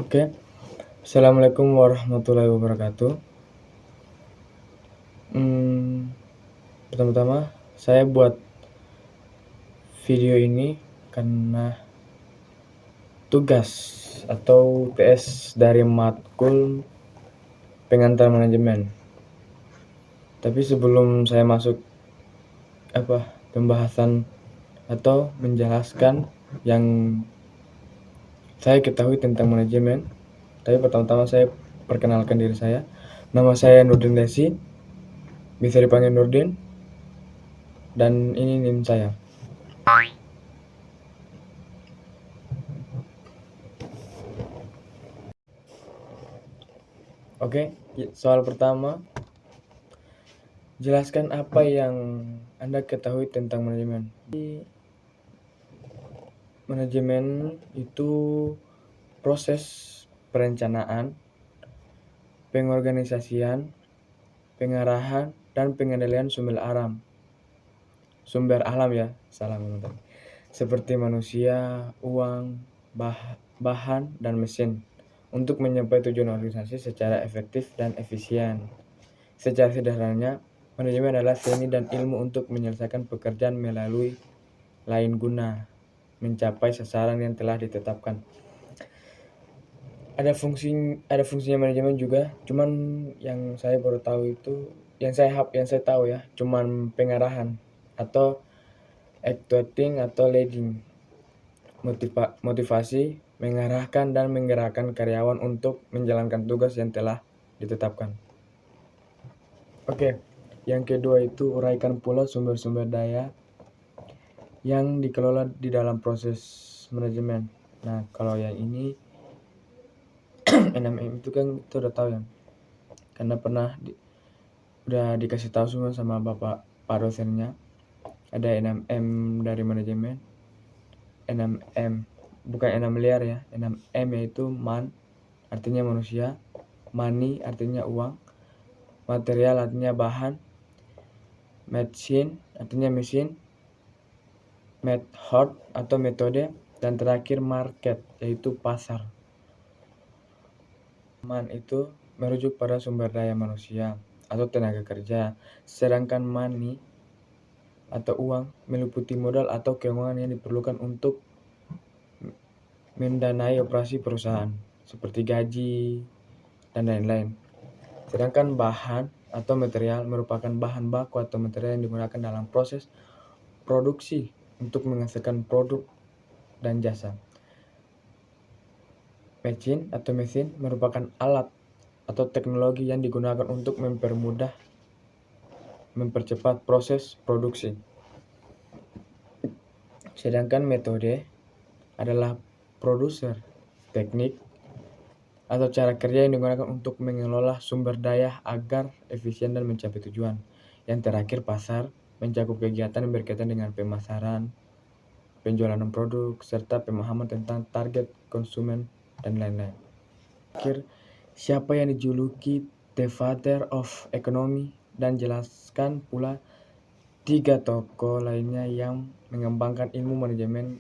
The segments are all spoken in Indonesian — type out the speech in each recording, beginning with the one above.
Oke, assalamualaikum warahmatullahi wabarakatuh. Mmm, Pertama-tama saya buat video ini karena tugas atau TS dari matkul pengantar manajemen. Tapi sebelum saya masuk pembahasan atau menjelaskan yang saya ketahui tentang manajemen, tapi pertama-tama saya perkenalkan diri saya. Nama saya Nurdin Desi, bisa dipanggil Nurdin, dan ini NIM saya. Oke, soal pertama, jelaskan apa yang Anda ketahui tentang manajemen. Manajemen itu proses perencanaan, pengorganisasian, pengarahan, dan pengendalian sumber alam ya, salah ngomong tadi. Seperti manusia, uang, bahan, dan mesin untuk mencapai tujuan organisasi secara efektif dan efisien. Secara sederhananya, manajemen adalah seni dan ilmu untuk menyelesaikan pekerjaan melalui lain guna mencapai sasaran yang telah ditetapkan. Ada fungsinya manajemen juga, cuman yang saya baru tahu itu, yang saya tahu ya, cuman pengarahan atau actuating atau leading, motivasi, mengarahkan dan menggerakkan karyawan untuk menjalankan tugas yang telah ditetapkan. Oke, yang kedua itu uraikan pula sumber-sumber daya yang dikelola di dalam proses manajemen. Nah, kalau yang ini 6M itu kan kita udah tahu ya, karena udah dikasih tahu semua sama Pak dosennya. Ada 6M dari manajemen. 6M bukan 6 miliar ya, 6M yaitu man artinya manusia, money artinya uang, material artinya bahan, machine artinya mesin, method atau metode, dan terakhir market yaitu pasar. Man itu merujuk pada sumber daya manusia atau tenaga kerja, sedangkan money atau uang meliputi modal atau keuangan yang diperlukan untuk mendanai operasi perusahaan seperti gaji dan lain-lain. Sedangkan bahan atau material merupakan bahan baku atau material yang digunakan dalam proses produksi untuk menghasilkan produk dan jasa. Mesin atau mesin merupakan alat atau teknologi yang digunakan untuk mempercepat proses produksi. Sedangkan metode adalah produser, teknik, atau cara kerja yang digunakan untuk mengelola sumber daya agar efisien dan mencapai tujuan. Yang terakhir pasar mencakup kegiatan yang berkaitan dengan pemasaran, penjualan produk, serta pemahaman tentang target konsumen dan lain-lain. Terakhir, siapa yang dijuluki The Father of Economy, dan jelaskan pula 3 tokoh lainnya yang mengembangkan ilmu manajemen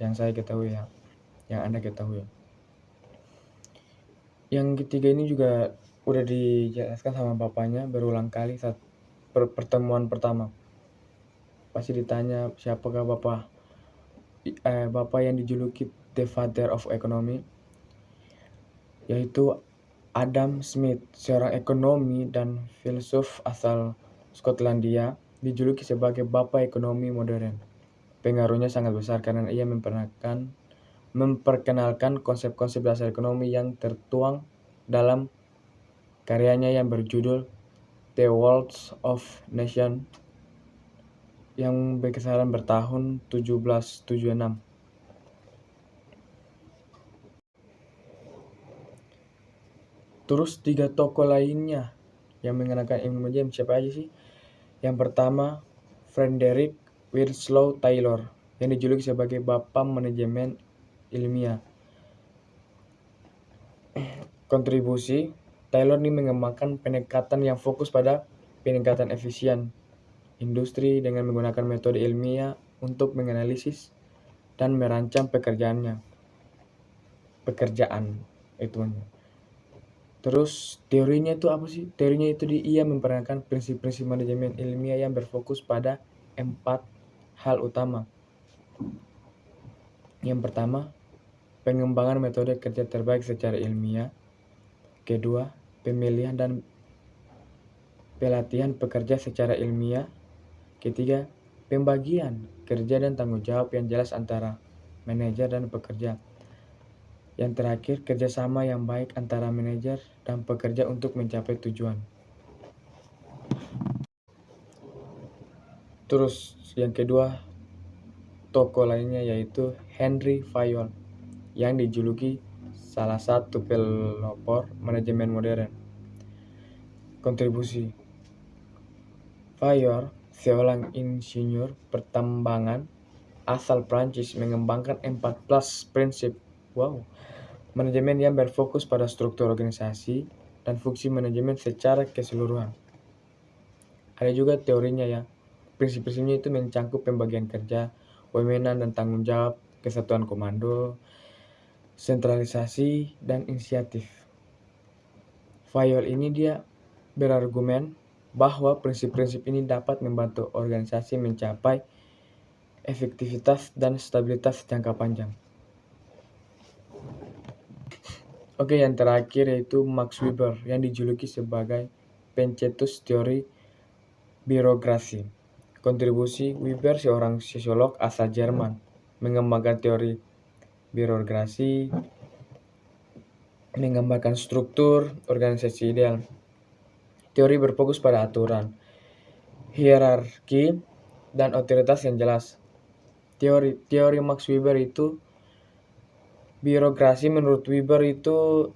yang saya ketahui ya, yang Anda ketahui. Yang ketiga ini juga udah dijelaskan sama bapaknya berulang kali saat pertemuan pertama. Pasti ditanya siapakah bapak yang dijuluki The Father of Economy, yaitu Adam Smith, seorang ekonomi dan filsuf asal Skotlandia, dijuluki sebagai bapak ekonomi modern. Pengaruhnya sangat besar karena ia memperkenalkan konsep-konsep dasar ekonomi yang tertuang dalam karyanya yang berjudul The Wealth of Nations yang berkisaran bertahun 1776. Terus 3 tokoh lainnya yang mengenakan ilmu manajemen siapa aja sih? Yang pertama, Frederick Winslow Taylor, yang dijuluki sebagai Bapak Manajemen Ilmiah. Kontribusi Taylor ini mengembangkan pendekatan yang fokus pada peningkatan efisien industri dengan menggunakan metode ilmiah untuk menganalisis dan merancang pekerjaan. hitungannya. Terus teorinya itu apa sih? Teorinya itu ia memperkenalkan prinsip-prinsip manajemen ilmiah yang berfokus pada 4 hal utama. Yang pertama, pengembangan metode kerja terbaik secara ilmiah. Kedua, pemilihan dan pelatihan pekerja secara ilmiah. Ketiga, pembagian kerja dan tanggung jawab yang jelas antara manajer dan pekerja. Yang terakhir, kerjasama yang baik antara manajer dan pekerja untuk mencapai tujuan. Terus yang kedua, tokoh lainnya yaitu Henry Fayol yang dijuluki salah satu pelopor manajemen modern. Kontribusi Fayol, seorang insinyur pertambangan asal Prancis, mengembangkan 14 prinsip manajemen yang berfokus pada struktur organisasi dan fungsi manajemen secara keseluruhan. Ada juga teorinya ya. Prinsip-prinsipnya itu mencangkup pembagian kerja, wewenang dan tanggung jawab, kesatuan komando, sentralisasi, dan inisiatif. Fayol ini dia berargumen bahwa prinsip-prinsip ini dapat membantu organisasi mencapai efektivitas dan stabilitas jangka panjang. Oke, yang terakhir yaitu Max Weber yang dijuluki sebagai pencetus teori birokrasi. Kontribusi Weber, seorang sosiolog asal Jerman, mengembangkan teori birokrasi, menggambarkan struktur organisasi ideal. Teori berfokus pada aturan, hierarki, dan otoritas yang jelas. Teori Max Weber itu birokrasi menurut Weber itu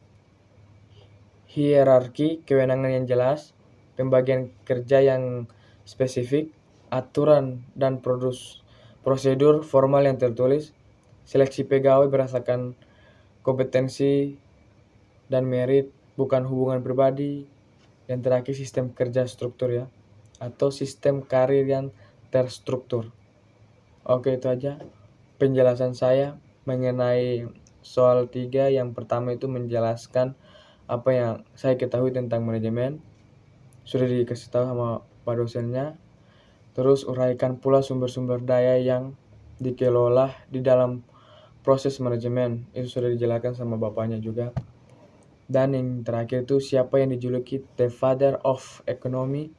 hierarki, kewenangan yang jelas, pembagian kerja yang spesifik, aturan dan prosedur formal yang tertulis, seleksi pegawai berdasarkan kompetensi dan merit, bukan hubungan pribadi. Yang terakhir, sistem kerja struktur ya, atau sistem karir yang terstruktur. Oke, itu aja penjelasan saya mengenai soal 3. Yang pertama itu menjelaskan apa yang saya ketahui tentang manajemen. Sudah dikasih tahu sama Pak dosennya. Terus uraikan pula sumber-sumber daya yang dikelola di dalam proses manajemen. Itu sudah dijelaskan sama bapaknya juga. Dan yang terakhir itu siapa yang dijuluki The Father of Economy.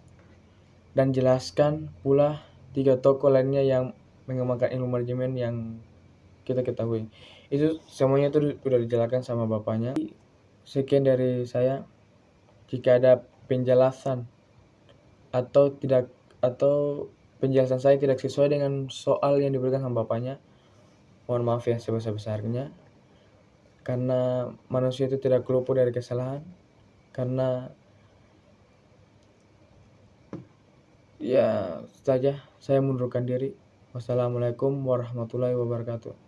Dan jelaskan pula 3 tokoh lainnya yang mengembangkan ilmu manajemen yang kita ketahui. Itu semuanya itu sudah dijelaskan sama bapaknya. Sekian dari saya. Jika ada penjelasan atau penjelasan saya tidak sesuai dengan soal yang diberikan sama bapaknya, mohon maaf ya sebesar-besarnya. Karena manusia itu tidak luput dari kesalahan. Karena ya saja saya mundurkan diri. Wassalamualaikum warahmatullahi wabarakatuh.